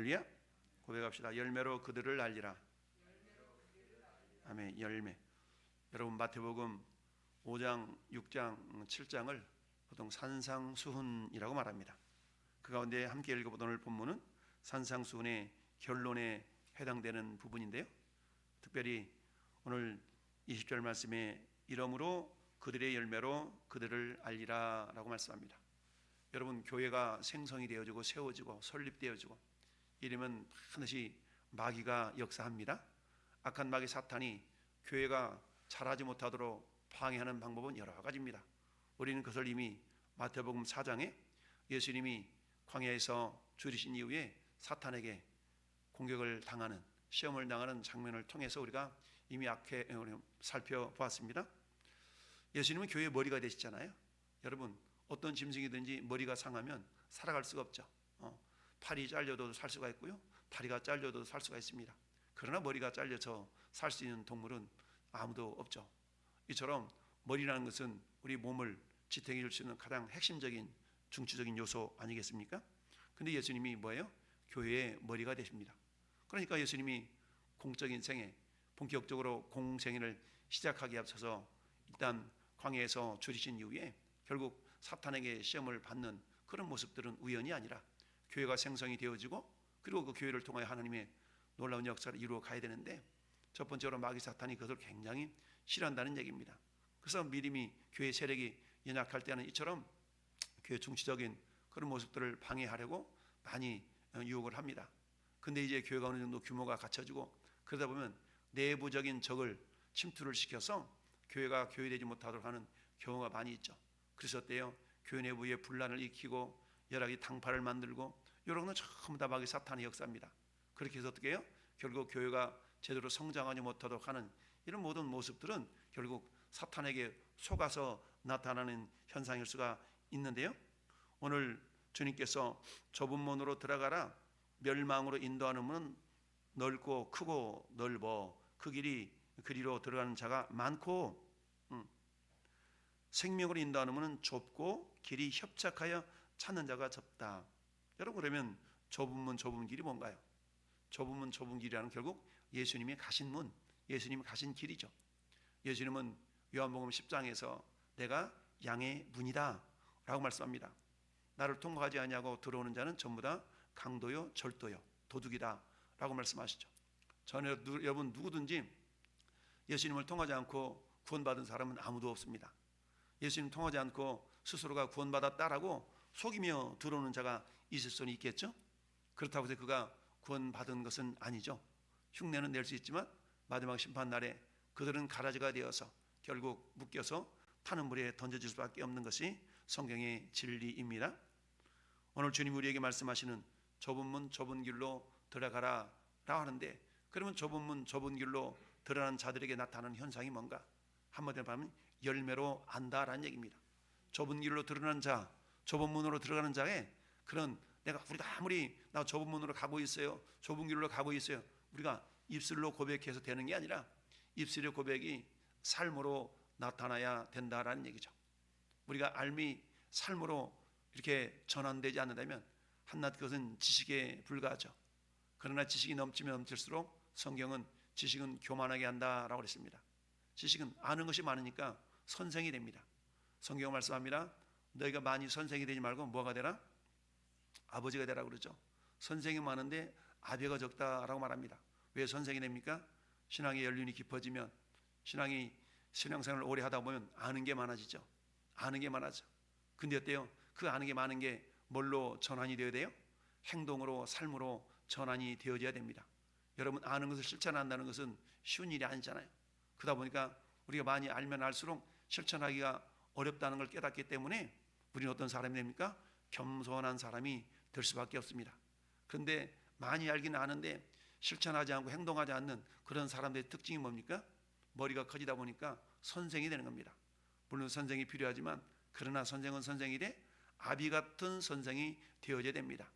할렐루야. 고백합시다. 열매로 그들을 알리라. 아멘. 열매. 여러분 마태복음 5장, 6장, 7장을 보통 산상수훈이라고 말합니다. 그 가운데 함께 읽어보던 오늘 본문은 산상수훈의 결론에 해당되는 부분인데요, 특별히 오늘 20절 말씀에 이러므로 그들의 열매로 그들을 알리라 라고 말씀합니다. 여러분, 교회가 생성이 되어지고 세워지고 설립되어지고 이러면 반드시 마귀가 역사합니다. 악한 마귀 사탄이 교회가 자라지 못하도록 방해하는 방법은 여러 가지입니다. 우리는 그것을 이미 마태복음 4장에 예수님이 광야에서 줄이신 이후에 사탄에게 공격을 당하는, 시험을 당하는 장면을 통해서 우리가 이미 살펴보았습니다. 예수님은 교회의 머리가 되시잖아요. 여러분, 어떤 짐승이든지 머리가 상하면 살아갈 수가 없죠. 팔이 잘려도 살 수가 있고요, 다리가 잘려도 살 수가 있습니다. 그러나 머리가 잘려서 살 수 있는 동물은 아무도 없죠. 이처럼 머리라는 것은 우리 몸을 지탱해 줄 수 있는 가장 핵심적인 중추적인 요소 아니겠습니까? 근데 예수님이 뭐예요? 교회의 머리가 되십니다. 그러니까 예수님이 공적인 생애, 본격적으로 공생애를 시작하기에 앞서서 일단 광야에서 줄이신 이후에 결국 사탄에게 시험을 받는 그런 모습들은 우연이 아니라 교회가 생성이 되어지고 그리고 그 교회를 통하여 하나님의 놀라운 역사를 이루어 가야 되는데, 첫 번째로 마귀 사탄이 그것을 굉장히 싫어한다는 얘기입니다. 그래서 믿음이 교회 세력이 연약할 때는 이처럼 교회 중추적인 그런 모습들을 방해하려고 많이 유혹을 합니다. 근데 이제 교회가 어느 정도 규모가 갖춰지고 그러다 보면 내부적인 적을 침투를 시켜서 교회가 교회되지 못하도록 하는 경우가 많이 있죠. 그래서 어때요? 교회 내부에 분란을 일으키고 여러 가지 당파를 만들고 이런 건 전부 다 마귀 사탄의 역사입니다. 그렇게 해서 어떻게 해요? 결국 교회가 제대로 성장하지 못하도록 하는 이런 모든 모습들은 결국 사탄에게 속아서 나타나는 현상일 수가 있는데요, 오늘 주님께서 좁은 문으로 들어가라, 멸망으로 인도하는 문은 넓고 크고 넓어 그 길이로 들어가는 자가 많고, 생명으로 인도하는 문은 좁고 길이 협착하여 찾는 자가 적다. 여러분, 그러면 좁은 문, 좁은 길이 뭔가요? 좁은 문, 좁은 길이라는 결국 예수님이 가신 문, 예수님이 가신 길이죠. 예수님은 요한복음 10장에서 내가 양의 문이다 라고 말씀합니다. 나를 통과하지 아니하고 들어오는 자는 전부 다 강도요, 절도요, 도둑이다 라고 말씀하시죠. 여러분, 누구든지 예수님을 통하지 않고 구원받은 사람은 아무도 없습니다. 예수님 통하지 않고 스스로가 구원받았다라고 속이며 들어오는 자가 있을 수는 있겠죠. 그렇다고 해서 그가 구원받은 것은 아니죠. 흉내는 낼 수 있지만 마지막 심판날에 그들은 가라지가 되어서 결국 묶여서 타는 물에 던져질 수밖에 없는 것이 성경의 진리입니다. 오늘 주님이 우리에게 말씀하시는 좁은 문, 좁은 길로 들어가라 라고 하는데, 그러면 좁은 문, 좁은 길로 들어가는 자들에게 나타나는 현상이 뭔가? 한마디로 말하면 열매로 안다라는 얘기입니다. 좁은 길로 들어가는 자, 좁은 문으로 들어가는 자의 그런, 우리가 아무리 나 좁은 문으로 가고 있어요, 좁은 길로 가고 있어요, 우리가 입술로 고백해서 되는 게 아니라 입술의 고백이 삶으로 나타나야 된다라는 얘기죠. 우리가 알미 삶으로 이렇게 전환되지 않는다면 한낱 그것은 지식에 불과하죠. 그러나 지식이 넘치면 넘칠수록 성경은 지식은 교만하게 한다라고 그랬습니다. 지식은 아는 것이 많으니까 선생이 됩니다. 성경 말씀합니다. 너희가 많이 선생이 되지 말고 뭐가 되라? 아버지가 되라 그러죠. 선생이 많은데 아비가 적다라고 말합니다. 왜 선생이 됩니까? 신앙의 연륜이 깊어지면, 신앙생활을 오래 하다 보면 아는 게 많아지죠. 아는 게 많아져. 근데 어때요? 그 아는 게 많은 게 뭘로 전환이 되어야 돼요? 행동으로, 삶으로 전환이 되어져야 됩니다. 여러분, 아는 것을 실천한다는 것은 쉬운 일이 아니잖아요. 그러다 보니까 우리가 많이 알면 알수록 실천하기가 어렵다는 걸 깨닫기 때문에 우리는 어떤 사람이 됩니까? 겸손한 사람이 될 수밖에 없습니다. 그런데 많이 알기는 아는데 실천하지 않고 행동하지 않는 그런 사람들의 특징이 뭡니까? 머리가 커지다 보니까 선생이 되는 겁니다. 물론 선생이 필요하지만, 그러나 선생은 선생이래 아비 같은 선생이 되어져야 됩니다.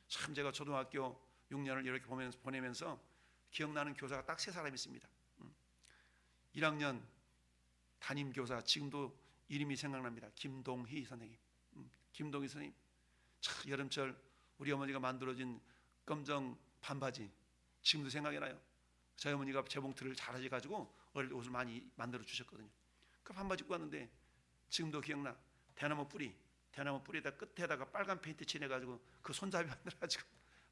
참, 제가 초등학교 6년을 이렇게 보내면서 기억나는 교사가 딱 3사람 있습니다. 1학년 담임 교사, 지금도 이름이 생각납니다. 김동희 선생님. 김동희 선생님, 참 여름철 우리 어머니가 만들어진 검정 반바지 지금도 생각이 나요. 저희 어머니가 재봉틀을 잘하셔 가지고 어릴 때 옷을 많이 만들어 주셨거든요. 그 반바지 입고 왔는데 지금도 기억나. 대나무 뿌리에다 끝에다가 빨간 페인트 칠해가지고 그 손잡이 만들어가지고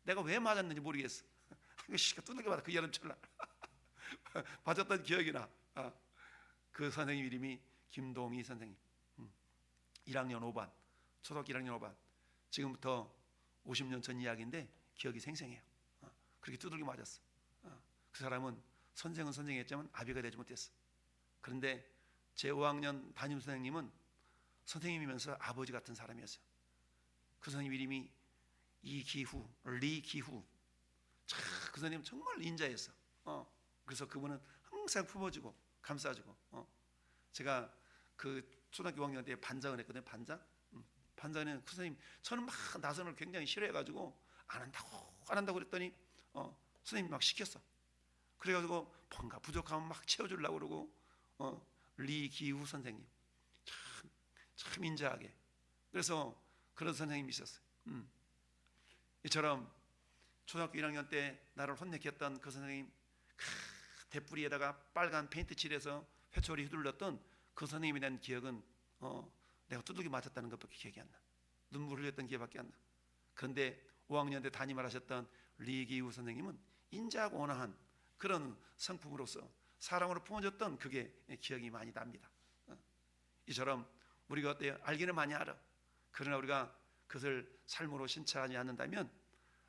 내가 왜 맞았는지 모르겠어. 시가 두들겨 맞아. 그 여름철날 맞았던 기억이 나. 그 선생님 이름이 김동희 선생님. 1학년 5반, 초등학교 1학년 5반. 지금부터 50년 전 이야기인데 기억이 생생해요. 그렇게 두들겨 맞았어. 그 사람은 선생은 선생이었지만 아비가 되지 못했어. 그런데 제 5학년 담임 선생님은 선생님이면서 아버지 같은 사람이었어요. 그 선생님 이름이 이기후, 리기후. 그 선생님 정말 인자했어. 그래서 그분은 항상 품어주고 감싸주고. 제가 그 초등학교 5학년 때 반장을 했거든요. 반장은 그 선생님 저는 막 나선을 굉장히 싫어해가지고 안 한다고 그랬더니 선생님이 막 시켰어. 그래가지고 뭔가 부족하면 막 채워주려고 그러고 리기후 선생님 참 인자하게. 그래서 그런 선생님이 있었어요. 이처럼 초등학교 1학년 때 나를 혼내켰던 그 선생님, 대뿌리에다가 빨간 페인트 칠해서 회초리 휘둘렀던 그 선생님에 대한 기억은 내가 두들겨 맞았다는 것밖에 기억이 안 나. 눈물 흘렸던 기억밖에 안 나. 그런데 5학년 때 담임을 하셨던 리기우 선생님은 인자하고 온화한 그런 성품으로서 사랑으로 품어줬던 그게 기억이 많이 납니다. 이처럼 우리가 어때요? 알기는 많이 알아. 그러나 우리가 그것을 삶으로 신체하지 않는다면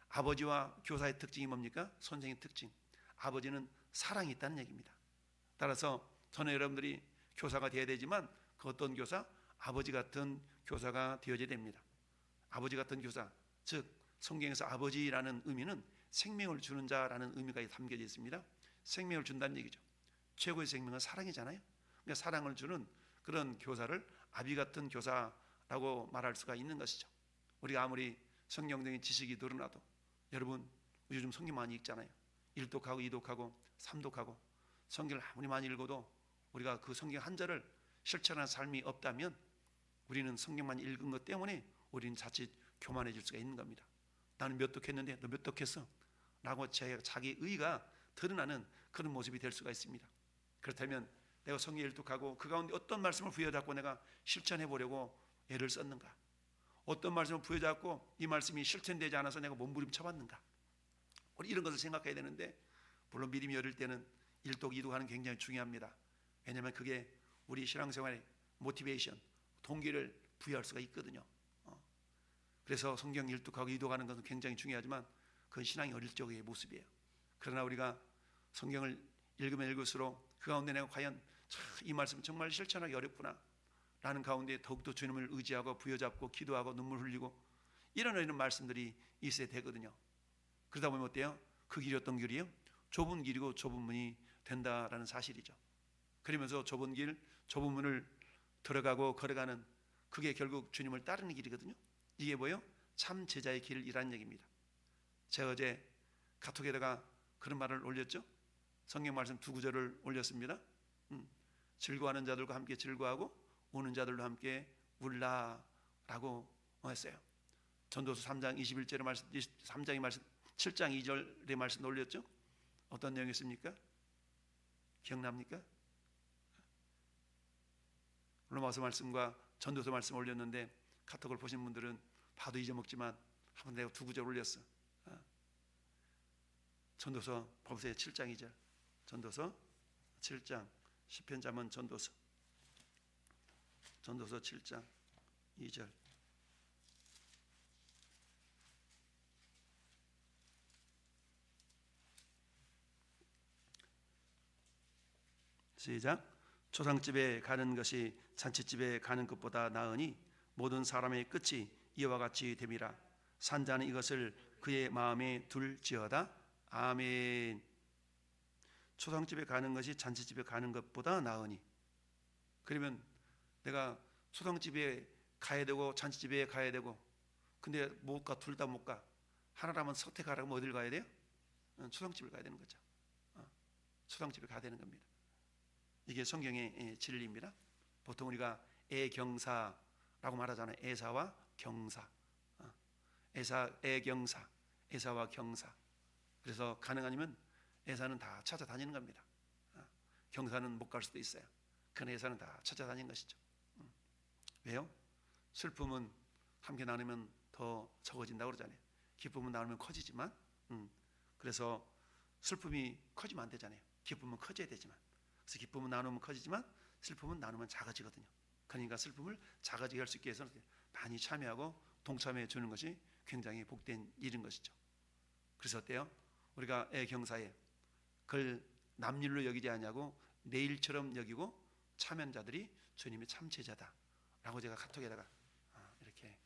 아버지와 교사의 특징이 뭡니까? 선생의 특징. 아버지는 사랑이 있다는 얘기입니다. 따라서 저는 여러분들이 교사가 되어야 되지만 그 어떤 교사? 아버지 같은 교사가 되어야 됩니다. 아버지 같은 교사, 즉 성경에서 아버지라는 의미는 생명을 주는 자라는 의미가 담겨져 있습니다. 생명을 준다는 얘기죠. 최고의 생명은 사랑이잖아요. 그러니까 사랑을 주는 그런 교사를 아비 같은 교사라고 말할 수가 있는 것이죠. 우리가 아무리 성경적인 지식이 늘어나도 여러분 요즘 성경 많이 읽잖아요. 1독하고 2독하고 3독하고 성경을 아무리 많이 읽어도 우리가 그 성경 한 절을 실천하는 삶이 없다면 우리는 성경만 읽은 것 때문에 우리는 자칫 교만해질 수가 있는 겁니다. 나는 몇 독했는데 너 몇 독했어? 라고 자기 의가 드러나는 그런 모습이 될 수가 있습니다. 그렇다면 내가 성경 1독하고 그 가운데 어떤 말씀을 부여잡고 내가 실천해 보려고 애를 썼는가? 어떤 말씀을 부여잡고 이 말씀이 실천되지 않아서 내가 몸부림쳐봤는가? 우리 이런 것을 생각해야 되는데 물론 믿음이 어릴 때는 1독, 2독 하는 게 굉장히 중요합니다. 왜냐하면 그게 우리 신앙생활의 모티베이션, 동기를 부여할 수가 있거든요. 그래서 성경 1독하고 2독 하는 것은 굉장히 중요하지만 그건 신앙이 어릴 적의 모습이에요. 그러나 우리가 성경을 읽으면 읽을수록 그 가운데 내가 과연 이 말씀 정말 실천하기 어렵구나 라는 가운데 더욱더 주님을 의지하고 부여잡고 기도하고 눈물 흘리고 이런 말씀들이 있어야 되거든요. 그러다 보면 어때요? 그 길이 어떤 길이에요? 좁은 길이고 좁은 문이 된다라는 사실이죠. 그러면서 좁은 길, 좁은 문을 들어가고 걸어가는 그게 결국 주님을 따르는 길이거든요. 이게 뭐예요? 참 제자의 길이라는 얘기입니다. 제가 어제 카톡에다가 그런 말을 올렸죠. 성경 말씀 2구절을 올렸습니다. 즐거워하는 자들과 함께 즐거워하고 우는 자들과 함께 울라라고 했어요. 전도서 3장 21절의 말씀, 3장의 말씀, 7장 2절의 말씀 올렸죠. 어떤 내용이었습니까? 기억납니까? 로마서 말씀과 전도서 말씀 올렸는데 카톡을 보신 분들은 봐도 잊어먹지만 한번 내가 2구절 올렸어. 전도서 보세요. 7장 2절. 전도서 7장 시편 자문 전도서 7장 2절. 시작. 초상집에 가는 것이 잔치집에 가는 것보다 나으니 모든 사람의 끝이 이와 같이 됨이라. 산자는 이것을 그의 마음에 둘지어다. 아멘. 초상집에 가는 것이 잔치집에 가는 것보다 나으니. 그러면 내가 초상집에 가야 되고 잔치집에 가야 되고 근데 못 가, 둘 다 못 가. 하나라면 선택하라면 어딜 가야 돼요? 초상집을 가야 되는 거죠. 초상집에 가야 되는 겁니다. 이게 성경의 진리입니다. 보통 우리가 애경사라고 말하잖아요. 애사와 경사. 애경사. 에사와 경사. 그래서 가능하면 에사는 다 찾아다니는 겁니다. 경사는 못 갈 수도 있어요. 그러나 에사는 다 찾아다니는 것이죠. 왜요? 슬픔은 함께 나누면 더 적어진다고 그러잖아요. 기쁨은 나누면 커지지만, 그래서 슬픔이 커지면 안 되잖아요. 기쁨은 커져야 되지만, 그래서 기쁨은 나누면 커지지만 슬픔은 나누면 작아지거든요. 그러니까 슬픔을 작아지게 할 수 있게 해서 많이 참여하고 동참해 주는 것이 굉장히 복된 일인 것이죠. 그래서 어때요? 우리가 애경사에 그걸 남일로 여기지 않냐고 내일처럼 여기고 참여자들이 주님의 참제자다라고 제가 카톡에다가 이렇게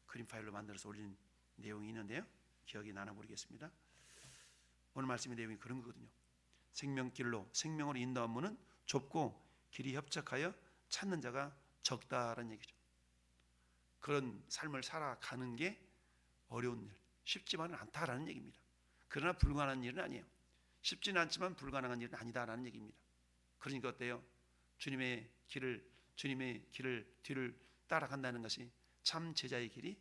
그림 파일로 만들어서 올린 내용이 있는데요. 기억이 나나 모르겠습니다. 오늘 말씀의 내용이 그런 거거든요. 생명길로 생명으로 인도한 문은 좁고 길이 협착하여 찾는 자가 적다라는 얘기죠. 그런 삶을 살아가는 게 어려운 일, 쉽지만은 않다라는 얘기입니다. 그러나 불가능한 일은 아니에요. 쉽지는 않지만 불가능한 일은 아니다라는 얘기입니다. 그러니까 어때요? 주님의 길을 뒤를 따라간다는 것이 참 제자의 길이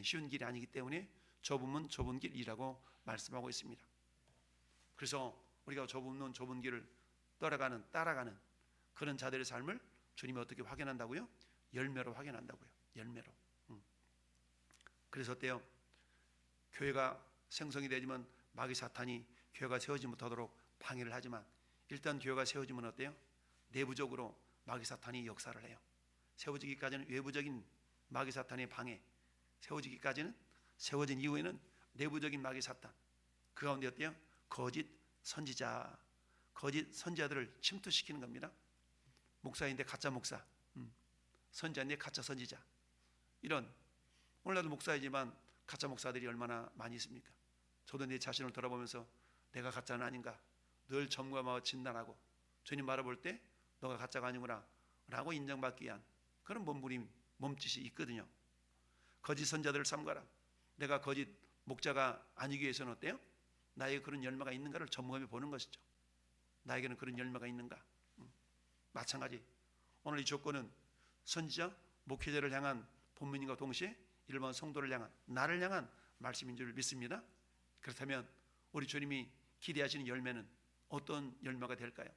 쉬운 길이 아니기 때문에 좁으면 좁은 길이라고 말씀하고 있습니다. 그래서 우리가 좁은 길을 따라가는 그런 자들의 삶을 주님이 어떻게 확인한다고요? 열매로 확인한다고요. 열매로. 그래서 어때요? 교회가 생성이 되지만 마귀 사탄이 교회가 세워지지 못하도록 방해를 하지만 일단 교회가 세워지면 어때요? 내부적으로 마귀 사탄이 역사를 해요. 세워지기까지는 외부적인 마귀 사탄의 방해, 세워진 이후에는 내부적인 마귀 사탄, 그 가운데 어때요? 거짓 선지자들을 침투시키는 겁니다. 목사인데 가짜 목사, 선지자인데 가짜 선지자. 이런, 오늘날도 목사이지만 가짜 목사들이 얼마나 많이 있습니까? 저도 내 자신을 돌아보면서 내가 가짜는 아닌가 늘 점검하고 진단하고 주님 바라볼 때 너가 가짜가 아니구나 라고 인정받기 위한 그런 몸짓이 있거든요. 거짓 선자들을 삼가라. 내가 거짓 목자가 아니기 위해서는 어때요? 나에게 그런 열매가 있는가를 점검해 보는 것이죠. 나에게는 그런 열매가 있는가? 마찬가지 오늘 이 조건은 선지자, 목회자를 향한 본문인과 동시에 일반 성도를 향한, 나를 향한 말씀인 줄 믿습니다. 그렇다면 우리 주님이 기대하시는 열매는 어떤 열매가 될까요?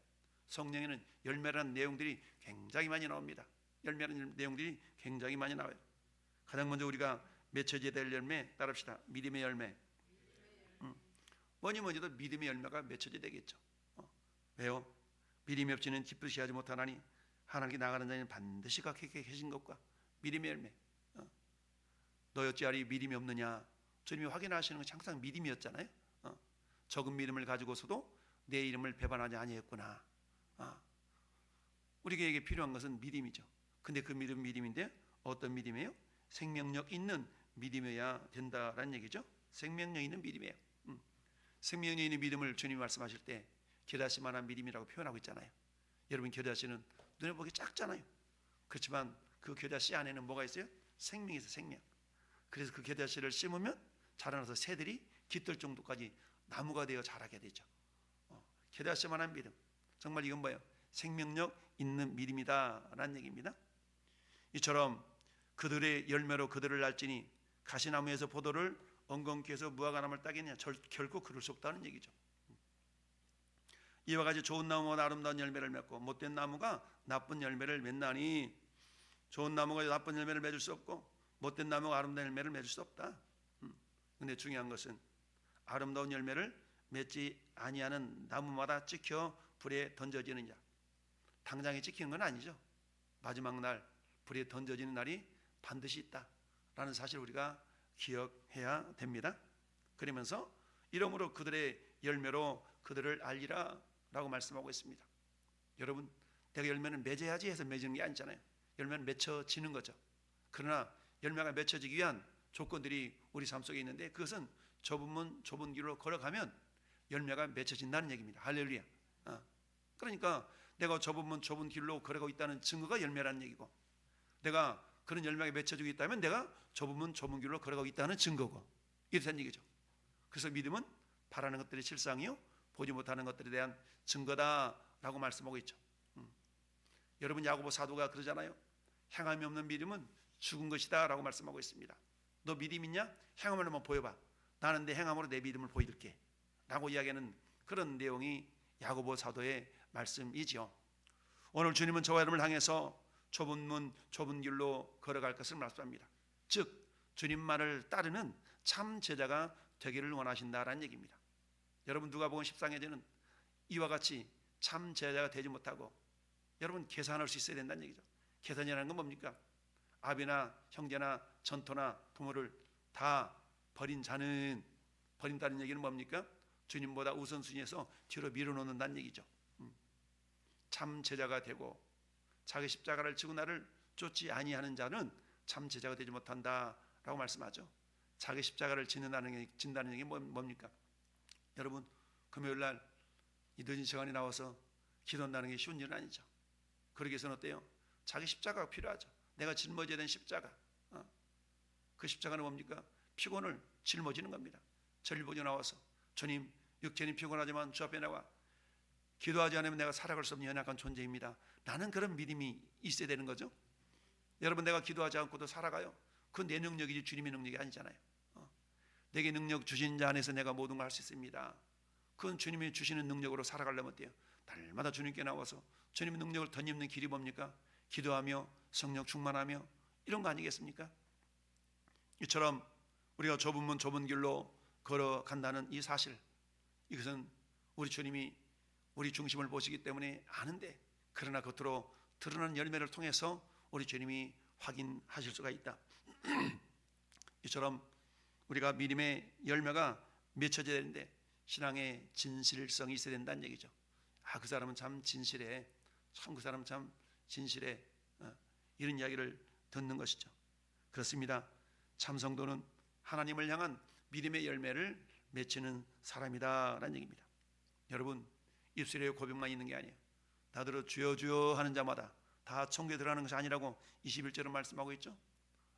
성경에는 열매라는 내용들이 굉장히 많이 나옵니다. 열매라는 내용들이 굉장히 많이 나와요. 가장 먼저 우리가 맺혀져야 될 열매 따릅시다. 믿음의 열매. 뭐니도 믿음의 열매가 맺혀져야 되겠죠. 왜요? 믿음이 없이는 기쁘시 하지 못하나니 하나님께 나가는 자는 반드시 갖게 계신 것과 믿음의 열매. 너 어찌하리 믿음이 없느냐? 주님이 확인하시는 것이 항상 믿음이었잖아요. 적은 믿음을 가지고서도 내 이름을 배반하지 아니했구나. 우리에게 필요한 것은 믿음이죠. 근데 그 믿음인데 어떤 믿음이에요? 생명력 있는 믿음이어야 된다라는 얘기죠. 생명력 있는 믿음이에요. 생명력 있는 믿음을 주님이 말씀하실 때 겨자씨만한 믿음이라고 표현하고 있잖아요. 여러분 겨자씨는 눈에 보기 작잖아요. 그렇지만 그 겨자씨 안에는 뭐가 있어요? 생명이 있어요. 생명. 그래서 그 겨자씨를 심으면 자라나서 새들이 깃들 정도까지 나무가 되어 자라게 되죠. 겨자씨만한 믿음. 정말 이건 뭐예요? 생명력 있는 믿음이다라는 얘기입니다. 이처럼 그들의 열매로 그들을 알지니 가시나무에서 포도를 엉겅퀴 해서 무화과나무를 따겠냐? 결코 그럴 수 없다는 얘기죠. 이와 같이 좋은 나무가 아름다운 열매를 맺고 못된 나무가 나쁜 열매를 맺나니 좋은 나무가 나쁜 열매를 맺을 수 없고 못된 나무가 아름다운 열매를 맺을 수 없다. 근데 중요한 것은 아름다운 열매를 맺지 아니하는 나무마다 찍혀 불에 던져지는 자. 당장에 찍히는 건 아니죠. 마지막 날 불에 던져지는 날이 반드시 있다라는 사실을 우리가 기억해야 됩니다. 그러면서 이러므로 그들의 열매로 그들을 알리라 라고 말씀하고 있습니다. 여러분, 내가 열매는 맺어야지 해서 맺는 게 아니잖아요. 열매는 맺혀지는 거죠. 그러나 열매가 맺혀지기 위한 조건들이 우리 삶 속에 있는데 그것은 좁은 길로 걸어가면 열매가 맺혀진다는 얘기입니다. 할렐루야. 그러니까 내가 좁은 길로 걸어가고 있다는 증거가 열매라는 얘기고, 내가 그런 열매가 맺혀지고 있다면 내가 좁은 길로 걸어가고 있다는 증거고, 이렇다는 얘기죠. 그래서 믿음은 바라는 것들의 실상이요 보지 못하는 것들에 대한 증거다라고 말씀하고 있죠. 여러분, 야고보 사도가 그러잖아요. 행함이 없는 믿음은 죽은 것이다 라고 말씀하고 있습니다. 너 믿음 있냐? 행함을 한번 보여봐. 나는 내 행함으로 내 믿음을 보여줄게 라고 이야기하는 그런 내용이 야고보 사도의 말씀이지요. 오늘 주님은 저와 여러분을 향해서 좁은 문 좁은 길로 걸어갈 것을 말씀합니다. 즉 주님 말을 따르는 참 제자가 되기를 원하신다라는 얘기입니다. 여러분 누가복음 14장에는 이와 같이 참 제자가 되지 못하고 여러분 계산할 수 있어야 된다는 얘기죠. 계산이라는 건 뭡니까? 아비나 형제나 전토나 부모를 다 버린 자는, 버린다는 얘기는 뭡니까? 주님보다 우선순위에서 뒤로 밀어놓는다는 얘기죠. 참 제자가 되고 자기 십자가를 지고 나를 쫓지 아니하는 자는 참 제자가 되지 못한다라고 말씀하죠. 자기 십자가를 진다는 얘기 뭡니까? 여러분 금요일날 이 늦은 시간에 나와서 기도한다는 게 쉬운 일은 아니죠. 그러기 위해서는 어때요? 자기 십자가가 필요하죠. 내가 짊어져야 되는 십자가. 그 십자가는 뭡니까? 피곤을 짊어지는 겁니다. 절보죠 나와서 주님 육체는 피곤하지만 주 앞에 나와 기도하지 않으면 내가 살아갈 수 없는 연약한 존재입니다. 나는 그런 믿음이 있어야 되는 거죠. 여러분 내가 기도하지 않고도 살아가요. 그건 내 능력이지 주님의 능력이 아니잖아요. 내게 능력 주신 자 안에서 내가 모든 걸 할 수 있습니다. 그건 주님이 주시는 능력으로 살아가려면 어때요? 날마다 주님께 나와서 주님의 능력을 덧입는 길이 뭡니까? 기도하며 성령 충만하며 이런 거 아니겠습니까? 이처럼 우리가 좁은 문 좁은 길로 걸어간다는 이 사실, 이것은 우리 주님이 우리 중심을 보시기 때문에 아는데, 그러나 겉으로 드러나는 열매를 통해서 우리 주님이 확인하실 수가 있다. 이처럼 우리가 믿음의 열매가 맺혀져야 되는데 신앙의 진실성이 있어야 된다는 얘기죠. 그 사람은 참 진실해, 참 그 사람은 참 진실해, 이런 이야기를 듣는 것이죠. 그렇습니다. 참 성도는 하나님을 향한 믿음의 열매를 맺히는 사람이다라는 얘기입니다. 여러분 입술에 고백만 있는 게 아니에요. 다들 주여 주여 하는 자마다 다 천국에 들어가는 것이 아니라고 21절은 말씀하고 있죠.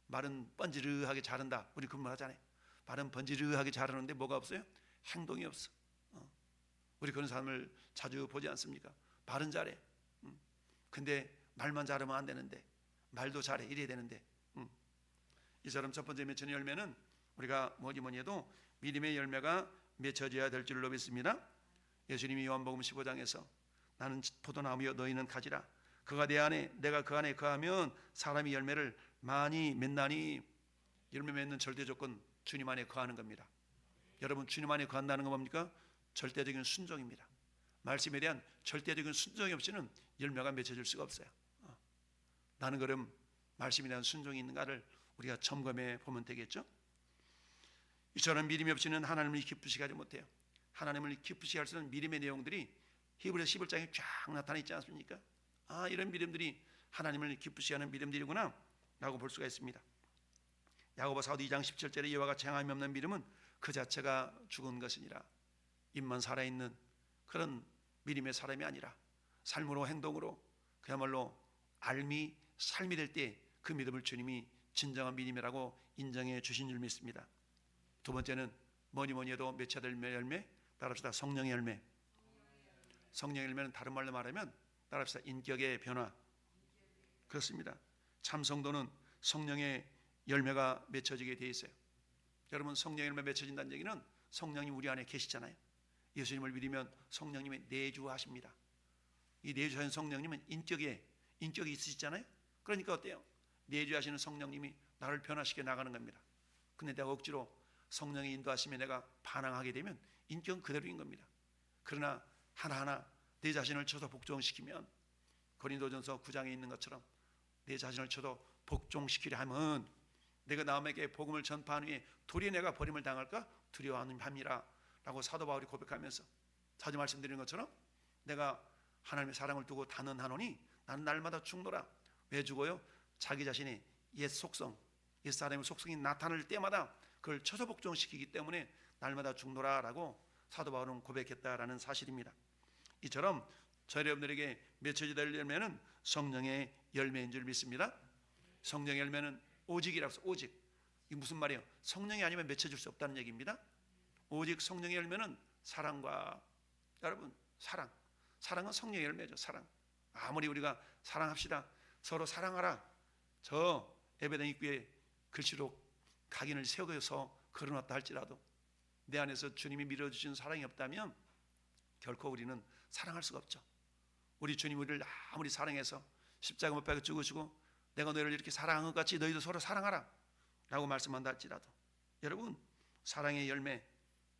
말은 번지르하게 자른다, 우리 그 말 하잖아요. 말은 번지르하게 자르는데 뭐가 없어요? 행동이 없어. 우리 그런 사람을 자주 보지 않습니까? 말은 잘해. 근데 말만 잘하면 안 되는데, 말도 잘해 이래야 되는데. 이처럼 첫 번째 맺히는 열매는 우리가 뭐니 해도 믿음의 열매가 맺혀져야 될 줄로 믿습니다. 예수님이 요한복음 15장에서 나는 포도나무여 너희는 가지라, 그가 내 안에 내가 그 안에 거하면 사람이 열매를 많이 맺나니. 열매 맺는 절대 조건 주님 안에 거하는 겁니다. 여러분 주님 안에 거한다는 건 뭡니까? 절대적인 순종입니다. 말씀에 대한 절대적인 순종이 없이는 열매가 맺혀질 수가 없어요. 나는 그럼 말씀에 대한 순종이 있는가를 우리가 점검해 보면 되겠죠. 이처럼 믿음이 없이는 하나님을 기쁘시게 하지 못해요. 하나님을 기쁘시게 할 수 있는 믿음의 내용들이 히브리서 11장에 쫙 나타나 있지 않습니까? 이런 믿음들이 하나님을 기쁘시게 하는 믿음들이구나 라고 볼 수가 있습니다. 야고보 사도 2장 17절에 이와 같이 행함이 없는 믿음은 그 자체가 죽은 것이니라. 입만 살아있는 그런 믿음의 사람이 아니라 삶으로 행동으로 그야말로 삶이 될 때 그 믿음을 주님이 진정한 믿음이라고 인정해 주신 줄 믿습니다. 두 번째는 뭐니 해도 맺혀야 될 열매, 따라합시다. 성령의 열매. 성령의 열매는 다른 말로 말하면 따라합시다. 인격의 변화. 그렇습니다. 참 성도는 성령의 열매가 맺혀지게 돼 있어요. 여러분 성령의 열매 맺혀진다는 얘기는 성령이 우리 안에 계시잖아요. 예수님을 믿으면 성령님이 내주하십니다. 이 내주하신 성령님은 인격이 있으시잖아요. 그러니까 어때요? 내주하시는 성령님이 나를 변화시켜 나가는 겁니다. 근데 내가 억지로 성령의 인도하심에 내가 반항하게 되면 인격은 그대로인 겁니다. 그러나 하나하나 내 자신을 쳐서 복종시키면 고린도전서 9장에 있는 것처럼 내 자신을 쳐서 복종시키려 하면 내가 남에게 복음을 전파한 후에 도리어 내가 버림을 당할까 두려워함이라 라고 사도 바울이 고백하면서 자주 말씀드리는 것처럼 내가 하나님의 사랑을 두고 단언하노니 나는 날마다 죽노라. 왜 죽어요? 자기 자신의 옛 속성, 옛 사람의 속성이 나타날 때마다 그걸 쳐서 복종시키기 때문에 날마다 죽노라 라고 사도 바울은 고백했다라는 사실입니다. 이처럼 저희 여러분들에게 맺혀져야 될 열매는 성령의 열매인 줄 믿습니다. 성령의 열매는 오직이라고 해서 오직, 이게 무슨 말이에요? 성령이 아니면 맺혀질 수 없다는 얘기입니다. 오직 성령의 열매는 사랑과, 여러분 사랑은 성령의 열매죠. 사랑. 아무리 우리가 사랑합시다, 서로 사랑하라, 저 예배당 입구에 글씨로 각인을 세워서 걸어놨다 할지라도 내 안에서 주님이 밀어주신 사랑이 없다면 결코 우리는 사랑할 수가 없죠. 우리 주님 우리를 아무리 사랑해서 십자가 못 박아 죽으시고 내가 너희를 이렇게 사랑한 것 같이 너희도 서로 사랑하라 라고 말씀한다 할지라도, 여러분, 사랑의 열매,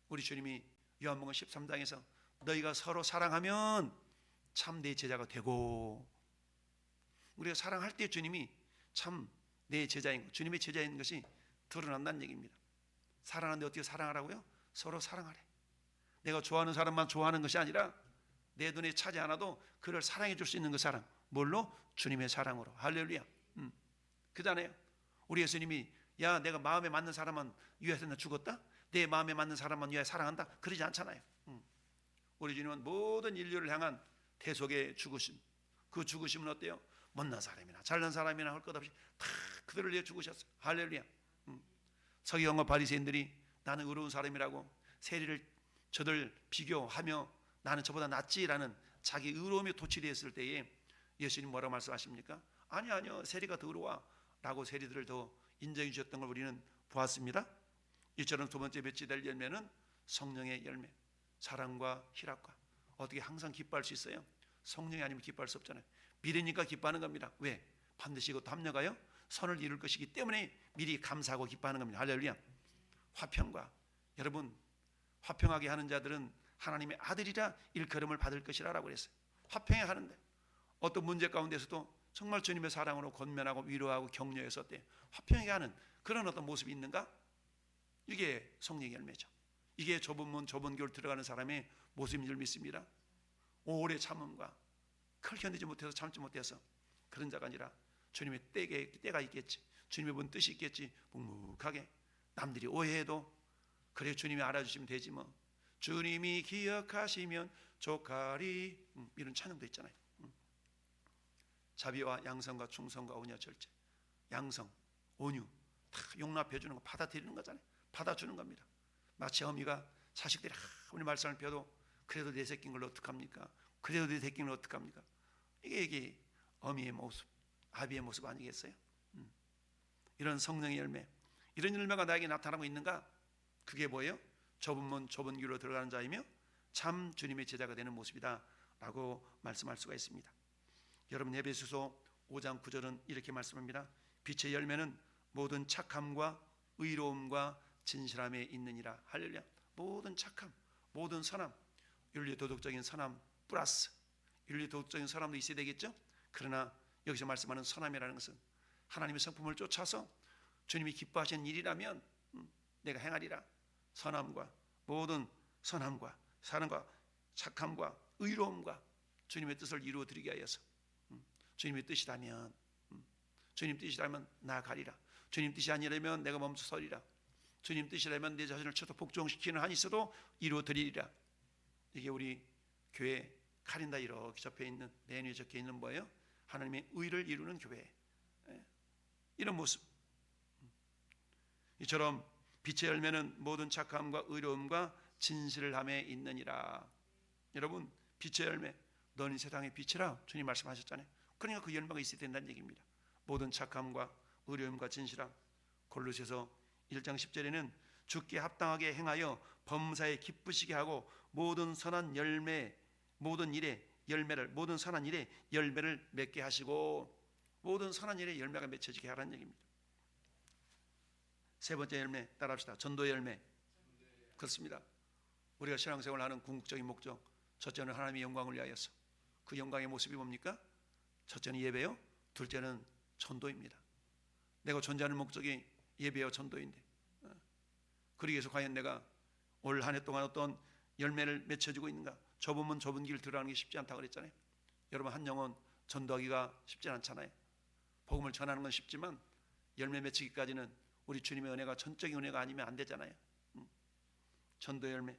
우리 주님이 요한복음 13장에서 너희가 서로 사랑하면 참 내 제자가 되고, 우리가 사랑할 때 주님이 참 내 제자인 것, 주님의 제자인 것이 드러난다는 얘기입니다. 사랑하는데 어떻게 사랑하라고요? 서로 사랑하래. 내가 좋아하는 사람만 좋아하는 것이 아니라 내 눈에 차지 않아도 그를 사랑해 줄 수 있는 그 사랑, 뭘로? 주님의 사랑으로. 할렐루야. 그잖아요. 우리 예수님이 야 내가 마음에 맞는 사람만 위해서 나 죽었다, 내 마음에 맞는 사람만 위해 사랑한다, 그러지 않잖아요. 우리 주님은 모든 인류를 향한 대속의 죽으심, 그 죽으심은 어때요? 못난 사람이나 잘난 사람이나 할 것 없이 다 그들을 위해 죽으셨어요. 할렐루야. 서기관과 바리새인들이 나는 의로운 사람이라고 세리를 저들 비교하며 나는 저보다 낫지라는 자기 의로움에 도취되었을 때에 예수님 뭐라고 말씀하십니까? 아니요 세리가 더 의로워 라고 세리들을 더 인정해 주셨던 걸 우리는 보았습니다. 이처럼 두 번째 맺지될 열매는 성령의 열매, 사랑과 희락과. 어떻게 항상 기뻐할 수 있어요? 성령이 아니면 기뻐할 수 없잖아요. 믿으니까 기뻐하는 겁니다. 왜? 반드시 이것도 합력하여 선을 이룰 것이기 때문에 미리 감사하고 기뻐하는 겁니다. 할렐루야. 화평과, 여러분, 화평하게 하는 자들은 하나님의 아들이라 일컬음을 받을 것이라 라고 그랬어요. 화평해 하는데 어떤 문제 가운데서도 정말 주님의 사랑으로 권면하고 위로하고 격려해서 어때? 화평하게 하는 그런 어떤 모습이 있는가? 이게 성령의 열매죠. 이게 좁은 문 좁은 교를 들어가는 사람의 모습인 줄 믿습니다. 오래 참음과 그걸 견디지 못해서 참지 못해서 그런 자가 아니라 주님의 때가 있겠지, 주님의 본 뜻이 있겠지, 묵묵하게 남들이 오해해도 그래 주님이 알아주시면 되지 뭐, 주님이 기억하시면 족하리, 이런 찬양도 있잖아요. 자비와 양성과 충성과 온유와 절제, 양성, 온유 다 용납해 주는 거, 받아들이는 거잖아요. 받아주는 겁니다. 마치 어미가 자식들이 아무리 말썽을 펴도 그래도 내 새끼인 걸 어떡합니까? 그래도 내 새끼인 걸 어떡합니까? 이게 어미의 모습, 아비의 모습 아니겠어요? 이런 성령의 열매, 이런 열매가 나에게 나타나고 있는가? 그게 뭐예요? 좁은 문 좁은 길로 들어가는 자이며 참 주님의 제자가 되는 모습이다 라고 말씀할 수가 있습니다. 여러분, 에베소서 5장 9절은 이렇게 말씀합니다. 빛의 열매는 모든 착함과 의로움과 진실함에 있느니라. 할렐루야. 모든 착함, 모든 선함, 윤리도덕적인 선함 플러스 윤리도덕적인 선함도 있어야 되겠죠. 그러나 여기서 말씀하는 선함이라는 것은 하나님의 성품을 쫓아서 주님이 기뻐하시는 일이라면 내가 행하리라. 선함과 모든 선함과 사랑과 착함과 의로움과 주님의 뜻을 이루어드리게 하여서, 주님의 뜻이라면 주님 뜻이라면 나아가리라. 주님 뜻이 아니라면 내가 멈춰서리라. 주님 뜻이라면 내 자신을 쳐도 복종시키는 한이 있어도 이루어드리리라. 이게 우리 교회 카린다 이렇게 접혀있는, 맨 위에 적혀있는 뭐예요? 하나님의 의를 이루는 교회, 이런 모습. 이처럼 빛의 열매는 모든 착함과 의로움과 진실함에 있느니라. 여러분, 빛의 열매, 너는 세상의 빛이라 주님 말씀하셨잖아요. 그러니까 그 열매가 있어야 된다는 얘기입니다. 모든 착함과 의로움과 진실함. 골로새서 1장 10절에는 주께 합당하게 행하여 범사에 기쁘시게 하고 모든 선한 열매, 모든 일에 열매를, 모든 선한 일에 열매를 맺게 하시고, 모든 선한 일에 열매가 맺혀지게 하라는 얘기입니다. 세 번째 열매 따라합시다. 전도의 열매. 그렇습니다. 우리가 신앙생활을 하는 궁극적인 목적, 첫째는 하나님의 영광을 위하여서. 그 영광의 모습이 뭡니까? 첫째는 예배요, 둘째는 전도입니다. 내가 존재하는 목적이 예배와 전도인데, 그러기 위해서 과연 내가 올 한 해 동안 어떤 열매를 맺혀지고 있는가? 좁은 문 좁은 길 들어가는 게 쉽지 않다고 그랬잖아요. 여러분, 한 영혼 전도하기가 쉽지 않잖아요. 복음을 전하는 건 쉽지만 열매 맺히기까지는 우리 주님의 은혜가 전적인 은혜가 아니면 안 되잖아요. 전도 열매.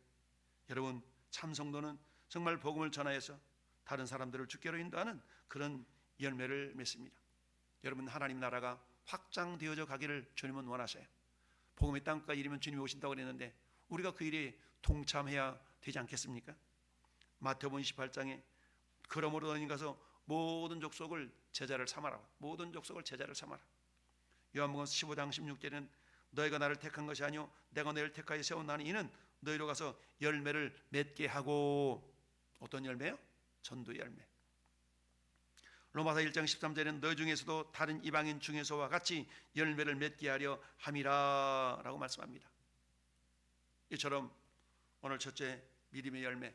여러분, 참 성도는 정말 복음을 전하여서 다른 사람들을 주께로 인도하는 그런 열매를 맺습니다. 여러분, 하나님 나라가 확장되어져 가기를 주님은 원하셔요. 복음의 땅까지 이르면 주님이 오신다고 그랬는데 우리가 그 일에 동참해야 되지 않겠습니까? 마태복음 28장에 그러므로 너희 가서 모든 족속을 제자를 삼아라. 모든 족속을 제자를 삼아라. 요한복음 15장 16절에는 너희가 나를 택한 것이 아니요 내가 너희를 택하여 세운 나니 이는 너희로 가서 열매를 맺게 하고. 어떤 열매요? 전도의 열매. 로마서 1장 13절에는 너희 중에서도 다른 이방인 중에서와 같이 열매를 맺게 하려 함이라 라고 말씀합니다. 이처럼 오늘 첫째 믿음의 열매,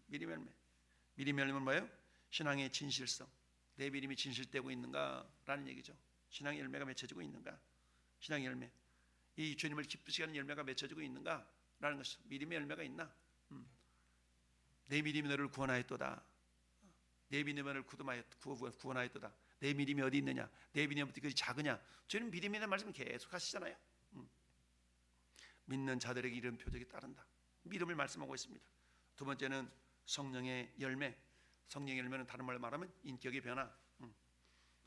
믿음의 열매. 믿음의 열매는 뭐예요? 신앙의 진실성. 내 믿음이 진실되고 있는가라는 얘기죠. 신앙의 열매가 맺혀지고 있는가? 신앙의 열매. 이 주님을 기쁘시게 하는 열매가 맺혀지고 있는가라는 것이죠. 믿음의 열매가 있나? 내 믿음이 너를 구원하였도다. 내 믿음이 너를 구원하였도다. 내 믿음이 어디 있느냐? 내 믿음이 어떻게 작으냐? 주님 믿음에 대한 말씀을 계속 하시잖아요. 믿는 자들에게 이런 표적이 따른다. 믿음을 말씀하고 있습니다. 두 번째는 성령의 열매. 성령의 열매는 다른 말로 말하면 인격의 변화.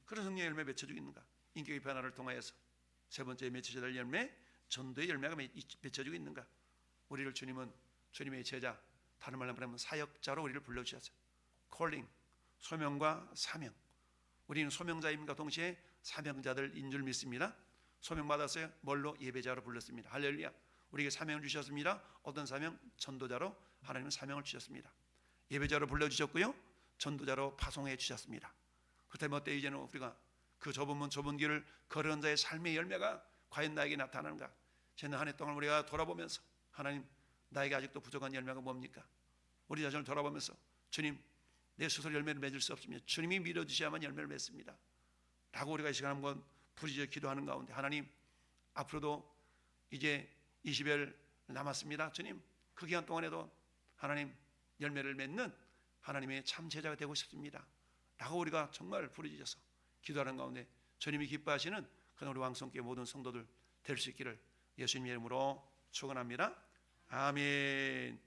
그런 성령의 열매 맺혀지고 있는가? 인격의 변화를 통하여서. 세 번째 맺혀져야 될 열매, 전도의 열매가 맺혀지고 있는가? 우리를 주님은 주님의 제자, 다른 말로 말하면 사역자로 우리를 불러주셨어요. 콜링, 소명과 사명. 우리는 소명자임과 동시에 사명자들인 줄 믿습니다. 소명받았어요. 뭘로? 예배자로 불렀습니다. 할렐루야. 우리에게 사명을 주셨습니다. 어떤 사명? 전도자로 하나님은 사명을 주셨습니다. 예배자로 불러주셨고요, 전도자로 파송해 주셨습니다. 그렇다면 어때? 이제는 우리가 그 좁은 문 좁은 길을 걸은 자의 삶의 열매가 과연 나에게 나타나는가? 지난 한 해 동안 우리가 돌아보면서 하나님, 나에게 아직도 부족한 열매가 뭡니까? 우리 자신을 돌아보면서 주님, 내 스스로 열매를 맺을 수 없습니다. 주님이 밀어주셔야만 열매를 맺습니다 라고 우리가 이 시간 한번 부르짖어 기도하는 가운데, 하나님, 앞으로도 이제 20일 남았습니다. 주님, 그 기간 동안에도 하나님 열매를 맺는 하나님의 참 제자가 되고 싶습니다 라고 우리가 정말 부르짖어서 기도하는 가운데 주님이 기뻐하시는 그런 우리 왕성교회 모든 성도들 될 수 있기를 예수님의 이름으로 축원합니다. 아멘.